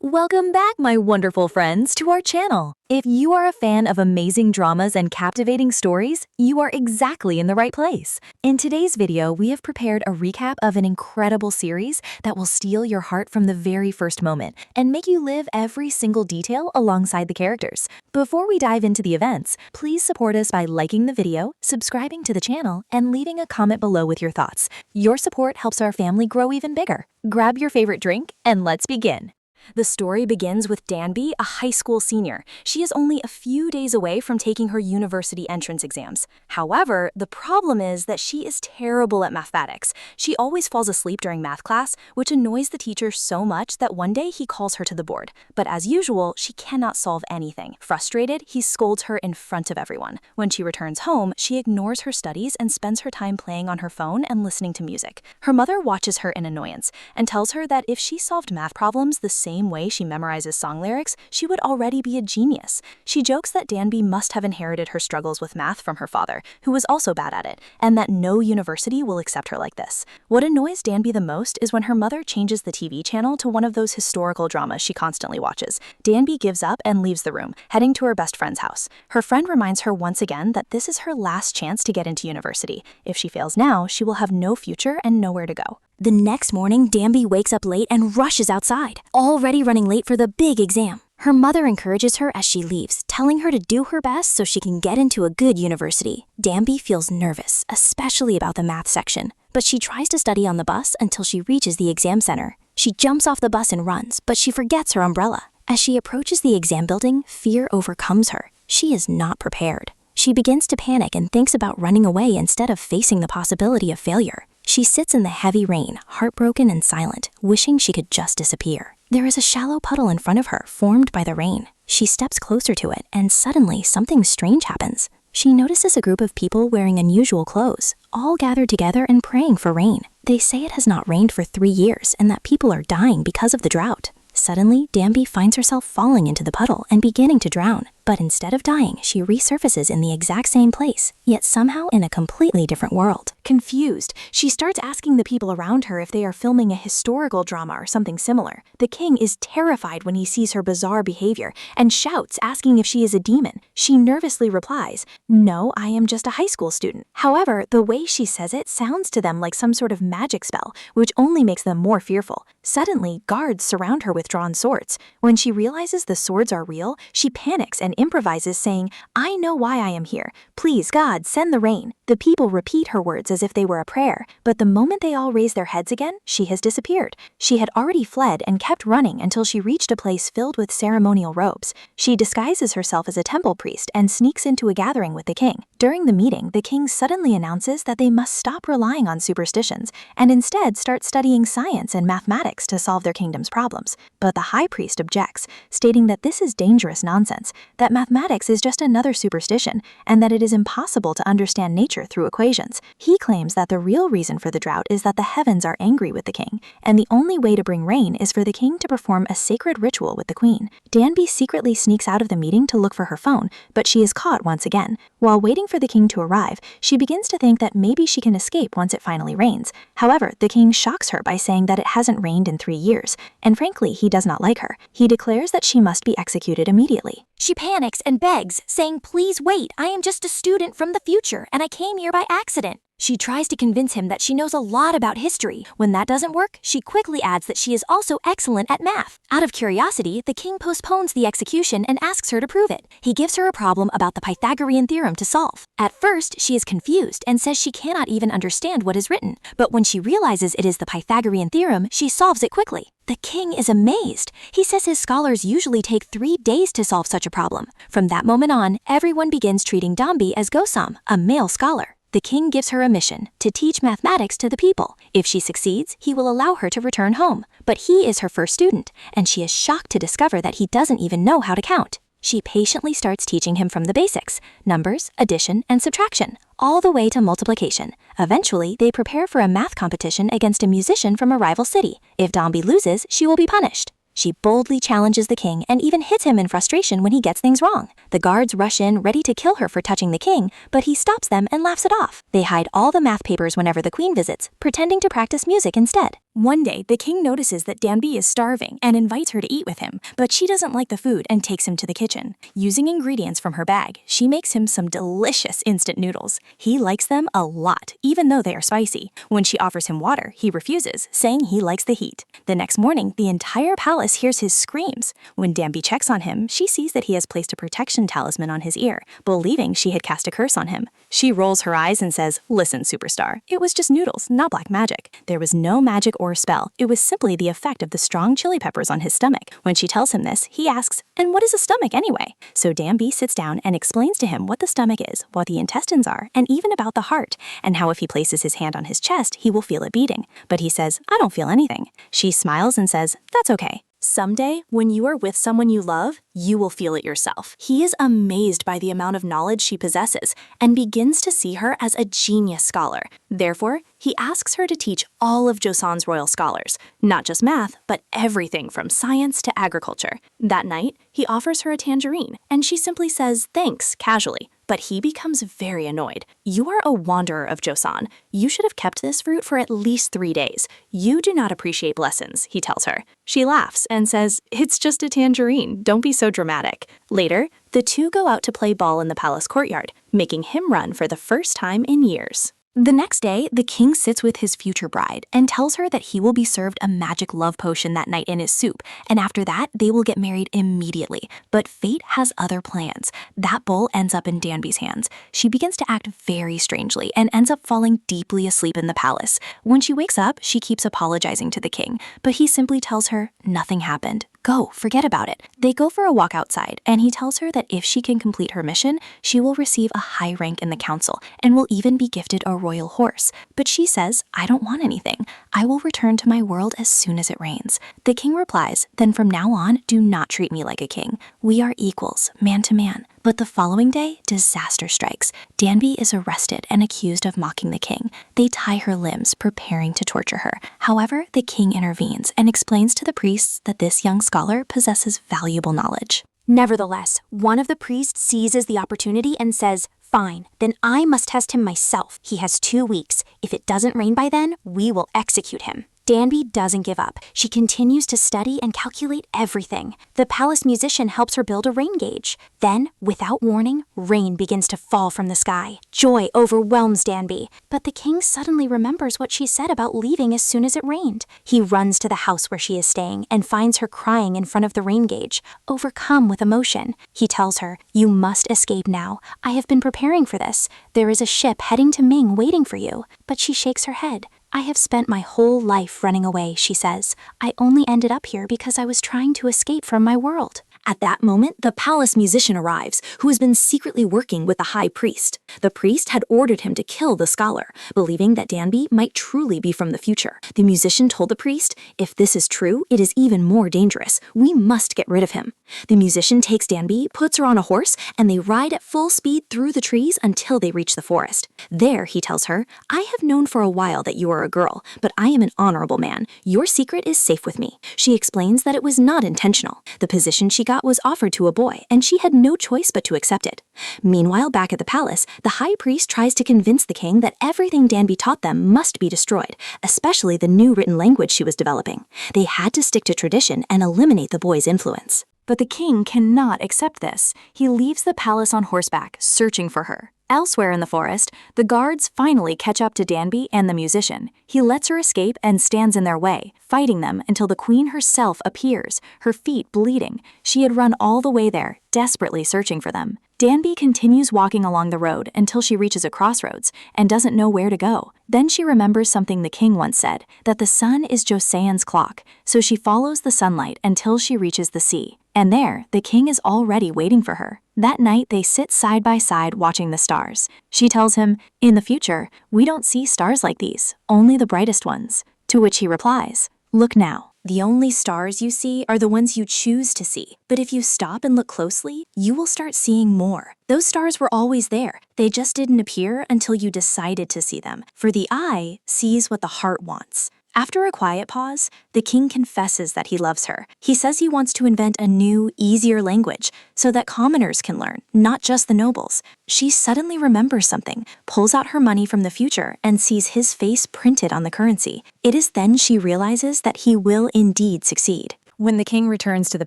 Welcome back, my wonderful friends, to our channel. If you are a fan of amazing dramas and captivating stories, you are exactly in the right place. In today's video, we have prepared a recap of an incredible series that will steal your heart from the very first moment and make you live every single detail alongside the characters. Before we dive into the events, please support us by liking the video, subscribing to the channel, and leaving a comment below with your thoughts. Your support helps our family grow even bigger. Grab your favorite drink and let's begin. The story begins with Danby, a high school senior. She is only a few days away from taking her university entrance exams. However, the problem is that she is terrible at mathematics. She always falls asleep during math class, which annoys the teacher so much that one day he calls her to the board. But as usual, she cannot solve anything. Frustrated, he scolds her in front of everyone. When she returns home, she ignores her studies and spends her time playing on her phone and listening to music. Her mother watches her in annoyance and tells her that if she solved math problems the same way she memorizes song lyrics, she would already be a genius. She jokes that Danby must have inherited her struggles with math from her father, who was also bad at it, and that no university will accept her like this. What annoys Danby the most is when her mother changes the TV channel to one of those historical dramas she constantly watches. Danby gives up and leaves the room, heading to her best friend's house. Her friend reminds her once again that this is her last chance to get into university. If she fails now, she will have no future and nowhere to go. The next morning, Danby wakes up late and rushes outside, already running late for the big exam. Her mother encourages her as she leaves, telling her to do her best so she can get into a good university. Danby feels nervous, especially about the math section, but she tries to study on the bus until she reaches the exam center. She jumps off the bus and runs, but she forgets her umbrella. As she approaches the exam building, fear overcomes her. She is not prepared. She begins to panic and thinks about running away instead of facing the possibility of failure. She sits in the heavy rain, heartbroken and silent, wishing she could just disappear. There is a shallow puddle in front of her, formed by the rain. She steps closer to it, and suddenly something strange happens. She notices a group of people wearing unusual clothes, all gathered together and praying for rain. They say it has not rained for 3 years and that people are dying because of the drought. Suddenly, Danby finds herself falling into the puddle and beginning to drown. But instead of dying, she resurfaces in the exact same place, yet somehow in a completely different world. Confused, she starts asking the people around her if they are filming a historical drama or something similar. The king is terrified when he sees her bizarre behavior and shouts, asking if she is a demon. She nervously replies, "No, I am just a high school student." However, the way she says it sounds to them like some sort of magic spell, which only makes them more fearful. Suddenly, guards surround her with drawn swords. When she realizes the swords are real, she panics and improvises, saying, "I know why I am here. Please, God, send the rain." The people repeat her words as if they were a prayer, but the moment they all raise their heads again, she has disappeared. She had already fled and kept running until she reached a place filled with ceremonial robes. She disguises herself as a temple priest and sneaks into a gathering with the king. During the meeting, the king suddenly announces that they must stop relying on superstitions and instead start studying science and mathematics to solve their kingdom's problems. But the high priest objects, stating that this is dangerous nonsense, that mathematics is just another superstition, and that it is impossible to understand nature through equations. He claims that the real reason for the drought is that the heavens are angry with the king, and the only way to bring rain is for the king to perform a sacred ritual with the queen. Danby secretly sneaks out of the meeting to look for her phone, but she is caught once again. While waiting for the king to arrive, she begins to think that maybe she can escape once it finally rains. However, the king shocks her by saying that it hasn't rained in 3 years, and frankly, he does not like her. He declares that she must be executed immediately. She panics and begs, saying, "Please wait, I am just a student from the future and I came here by accident." She tries to convince him that she knows a lot about history. When that doesn't work, she quickly adds that she is also excellent at math. Out of curiosity, the king postpones the execution and asks her to prove it. He gives her a problem about the Pythagorean theorem to solve. At first, she is confused and says she cannot even understand what is written. But when she realizes it is the Pythagorean theorem, she solves it quickly. The king is amazed. He says his scholars usually take 3 days to solve such a problem. From that moment on, everyone begins treating Danby as Gosam, a male scholar. The king gives her a mission to teach mathematics to the people. If she succeeds, he will allow her to return home. But he is her first student, and she is shocked to discover that he doesn't even know how to count. She patiently starts teaching him from the basics, numbers, addition, and subtraction, all the way to multiplication. Eventually, they prepare for a math competition against a musician from a rival city. If Danby loses, she will be punished. She boldly challenges the king and even hits him in frustration when he gets things wrong. The guards rush in, ready to kill her for touching the king, but he stops them and laughs it off. They hide all the math papers whenever the queen visits, pretending to practice music instead. One day, the king notices that Danby is starving and invites her to eat with him, but she doesn't like the food and takes him to the kitchen. Using ingredients from her bag, she makes him some delicious instant noodles. He likes them a lot, even though they are spicy. When she offers him water, he refuses, saying he likes the heat. The next morning, the entire palace hears his screams. When Danby checks on him, she sees that he has placed a protection talisman on his ear, believing she had cast a curse on him. She rolls her eyes and says, "Listen, superstar, it was just noodles, not black magic. There was no magic or spell. It was simply the effect of the strong chili peppers on his stomach." When she tells him this, he asks, "And what is a stomach anyway?" So Danby sits down and explains to him what the stomach is, what the intestines are, and even about the heart, and how if he places his hand on his chest, he will feel it beating. But he says, "I don't feel anything." She smiles and says, "That's okay. Someday, when you are with someone you love, you will feel it yourself." He is amazed by the amount of knowledge she possesses and begins to see her as a genius scholar. Therefore, he asks her to teach all of Joseon's royal scholars, not just math, but everything from science to agriculture. That night, he offers her a tangerine, and she simply says thanks casually. But he becomes very annoyed. "You are a wanderer of Joseon. You should have kept this fruit for at least 3 days. You do not appreciate blessings," he tells her. She laughs and says, "It's just a tangerine. Don't be so dramatic." Later, the two go out to play ball in the palace courtyard, making him run for the first time in years. The next day, the king sits with his future bride and tells her that he will be served a magic love potion that night in his soup, and after that, they will get married immediately. But fate has other plans. That bowl ends up in Danby's hands. She begins to act very strangely and ends up falling deeply asleep in the palace. When she wakes up, she keeps apologizing to the king, but he simply tells her nothing happened. Go, forget about it. They go for a walk outside, and he tells her that if she can complete her mission, she will receive a high rank in the council and will even be gifted a royal horse. But she says, "I don't want anything. I will return to my world as soon as it rains." The king replies, "Then from now on, do not treat me like a king. We are equals, man to man." But the following day, disaster strikes. Danby is arrested and accused of mocking the king. They tie her limbs, preparing to torture her. However, the king intervenes and explains to the priests that this young scholar possesses valuable knowledge. Nevertheless, one of the priests seizes the opportunity and says, "Fine, then I must test him myself. He has 2 weeks. If it doesn't rain by then, we will execute him." Danby doesn't give up. She continues to study and calculate everything. The palace musician helps her build a rain gauge. Then, without warning, rain begins to fall from the sky. Joy overwhelms Danby, but the king suddenly remembers what she said about leaving as soon as it rained. He runs to the house where she is staying and finds her crying in front of the rain gauge, overcome with emotion. He tells her, "You must escape now. I have been preparing for this. There is a ship heading to Ming waiting for you." But she shakes her head. "I have spent my whole life running away," she says. "I only ended up here because I was trying to escape from my world." At that moment, the palace musician arrives, who has been secretly working with the high priest. The priest had ordered him to kill the scholar, believing that Danby might truly be from the future. The musician told the priest, "If this is true, it is even more dangerous. We must get rid of him." The musician takes Danby, puts her on a horse, and they ride at full speed through the trees until they reach the forest. There, he tells her, "I have known for a while that you are a girl, but I am an honorable man. Your secret is safe with me." She explains that it was not intentional. The position she got was offered to a boy, and she had no choice but to accept it. Meanwhile, back at the palace, the high priest tries to convince the king that everything Danby taught them must be destroyed, especially the new written language she was developing. They had to stick to tradition and eliminate the boy's influence. But the king cannot accept this. He leaves the palace on horseback, searching for her. Elsewhere in the forest, the guards finally catch up to Danby and the musician. He lets her escape and stands in their way, fighting them until the queen herself appears, her feet bleeding. She had run all the way there, desperately searching for them. Danby continues walking along the road until she reaches a crossroads and doesn't know where to go. Then she remembers something the king once said, that the sun is Joseon's clock, so she follows the sunlight until she reaches the sea. And there, the king is already waiting for her. That night, they sit side by side watching the stars. She tells him, "In the future, we don't see stars like these, only the brightest ones." To which he replies, "Look now. The only stars you see are the ones you choose to see. But if you stop and look closely, you will start seeing more. Those stars were always there. They just didn't appear until you decided to see them. For the eye sees what the heart wants." After a quiet pause, the king confesses that he loves her. He says he wants to invent a new, easier language so that commoners can learn, not just the nobles. She suddenly remembers something, pulls out her money from the future, and sees his face printed on the currency. It is then she realizes that he will indeed succeed. When the king returns to the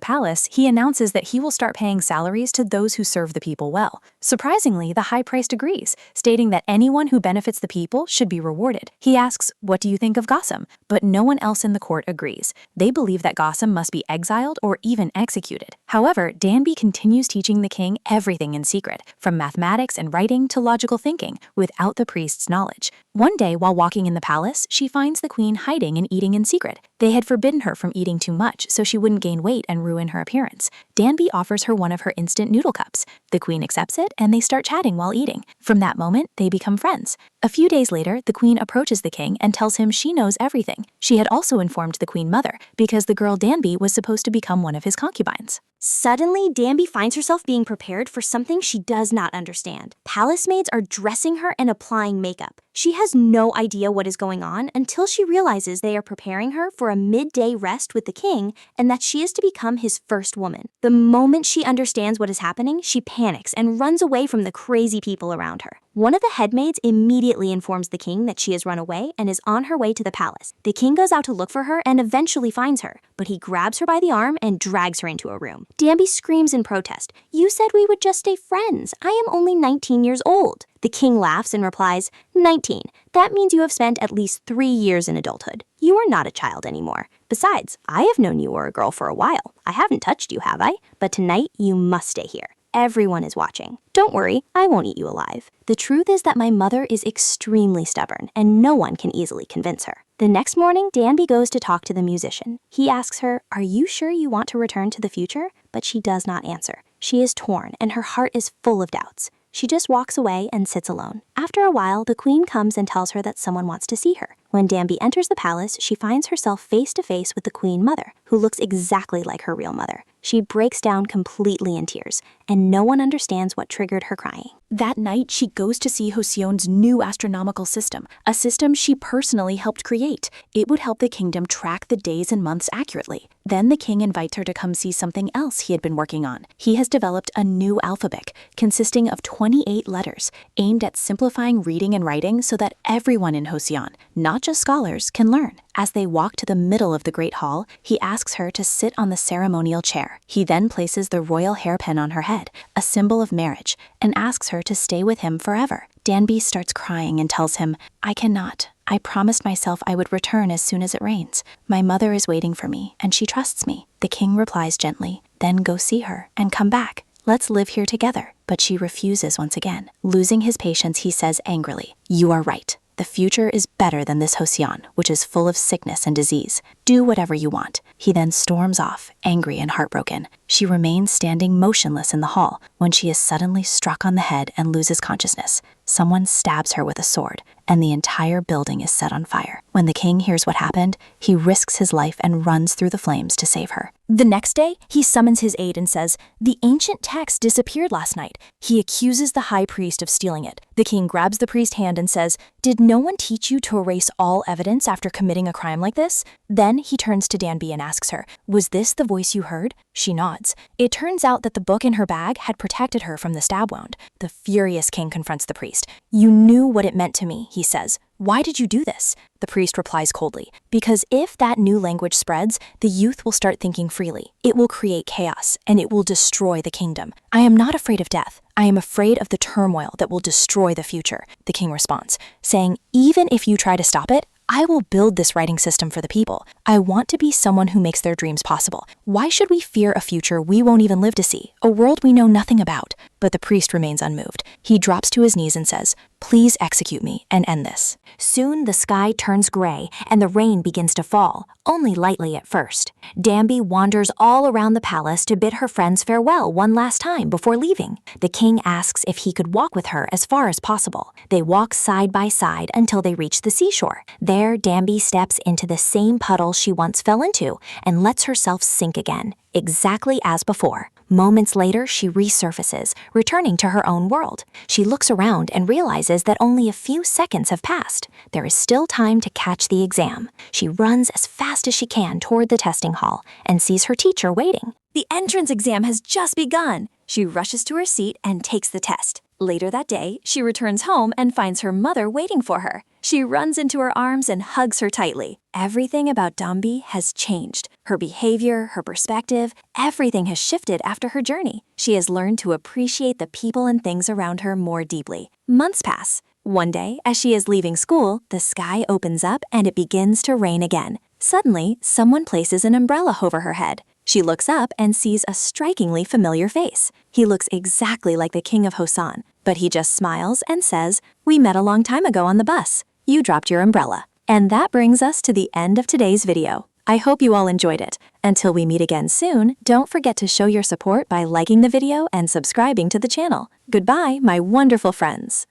palace, he announces that he will start paying salaries to those who serve the people well. Surprisingly, the high priest agrees, stating that anyone who benefits the people should be rewarded. He asks, "What do you think of Gossam?" But no one else in the court agrees. They believe that Gossam must be exiled or even executed. However, Danby continues teaching the king everything in secret, from mathematics and writing to logical thinking, without the priest's knowledge. One day, while walking in the palace, she finds the queen hiding and eating in secret. They had forbidden her from eating too much, so she wouldn't gain weight and ruin her appearance. Danby offers her one of her instant noodle cups. The queen accepts it, and they start chatting while eating. From that moment, they become friends. A few days later, the queen approaches the king and tells him she knows everything. She had also informed the queen mother, because the girl Danby was supposed to become one of his concubines. Suddenly, Danby finds herself being prepared for something she does not understand. Palace maids are dressing her and applying makeup. She has no idea what is going on until she realizes they are preparing her for a midday rest with the king and that she is to become his first woman. The moment she understands what is happening, she panics and runs away from the crazy people around her. One of the headmaids immediately informs the king that she has run away and is on her way to the palace. The king goes out to look for her and eventually finds her, but he grabs her by the arm and drags her into a room. Danby screams in protest, "You said we would just stay friends. I am only 19 years old." The king laughs and replies, 19. That means you have spent at least 3 years in adulthood. You are not a child anymore. Besides, I have known you were a girl for a while. I haven't touched you, have I? But tonight, you must stay here. Everyone is watching. Don't worry, I won't eat you alive. The truth is that my mother is extremely stubborn, and no one can easily convince her. The next morning, Danby goes to talk to the musician. He asks her, "Are you sure you want to return to the future?" But she does not answer. She is torn, and her heart is full of doubts. She just walks away and sits alone. After a while, the queen comes and tells her that someone wants to see her. When Danby enters the palace, she finds herself face to face with the queen mother, who looks exactly like her real mother. She breaks down completely in tears, and no one understands what triggered her crying. That night, she goes to see Joseon's new astronomical system, a system she personally helped create. It would help the kingdom track the days and months accurately. Then the king invites her to come see something else he had been working on. He has developed a new alphabet consisting of 28 letters, aimed at simplifying reading and writing so that everyone in Joseon, not just scholars, can learn. As they walk to the middle of the great hall, he asks her to sit on the ceremonial chair. He then places the royal hairpin on her head, a symbol of marriage, and asks her to stay with him forever. Danby starts crying and tells him, "I cannot. I promised myself I would return as soon as it rains. My mother is waiting for me, and she trusts me." The king replies gently, "Then go see her and come back. Let's live here together." But she refuses once again. Losing his patience, he says angrily, "You are right. The future is better than this Joseon, which is full of sickness and disease. Do whatever you want." He then storms off, angry and heartbroken. She remains standing motionless in the hall when she is suddenly struck on the head and loses consciousness. Someone stabs her with a sword, and the entire building is set on fire. When the king hears what happened, he risks his life and runs through the flames to save her. The next day, he summons his aide and says, "The ancient text disappeared last night." He accuses the high priest of stealing it. The king grabs the priest's hand and says, "Did no one teach you to erase all evidence after committing a crime like this?" Then he turns to Danby and asks her, "Was this the voice you heard?" She nods. It turns out that the book in her bag had protected her from the stab wound. The furious king confronts the priest. "You knew what it meant to me," he says. "Why did you do this?" The priest replies coldly, "Because if that new language spreads, the youth will start thinking freely. It will create chaos, and it will destroy the kingdom. I am not afraid of death. I am afraid of the turmoil that will destroy the future," the king responds, saying, "Even if you try to stop it, I will build this writing system for the people. I want to be someone who makes their dreams possible. Why should we fear a future we won't even live to see, a world we know nothing about?" But the priest remains unmoved. He drops to his knees and says, "Please execute me and end this." Soon the sky turns gray and the rain begins to fall, only lightly at first. Danby wanders all around the palace to bid her friends farewell one last time before leaving. The king asks if he could walk with her as far as possible. They walk side by side until they reach the seashore. There, Danby steps into the same puddle she once fell into and lets herself sink again, exactly as before. Moments later, she resurfaces, returning to her own world. She looks around and realizes that only a few seconds have passed. There is still time to catch the exam. She runs as fast as she can toward the testing hall and sees her teacher waiting. The entrance exam has just begun. She rushes to her seat and takes the test. Later that day, she returns home and finds her mother waiting for her. She runs into her arms and hugs her tightly. Everything about Dambi has changed. Her behavior, her perspective, everything has shifted after her journey. She has learned to appreciate the people and things around her more deeply. Months pass. One day, as she is leaving school, the sky opens up and it begins to rain again. Suddenly, someone places an umbrella over her head. She looks up and sees a strikingly familiar face. He looks exactly like the king of Joseon, but he just smiles and says, "We met a long time ago on the bus. You dropped your umbrella." And that brings us to the end of today's video. I hope you all enjoyed it. Until we meet again soon, don't forget to show your support by liking the video and subscribing to the channel. Goodbye, my wonderful friends.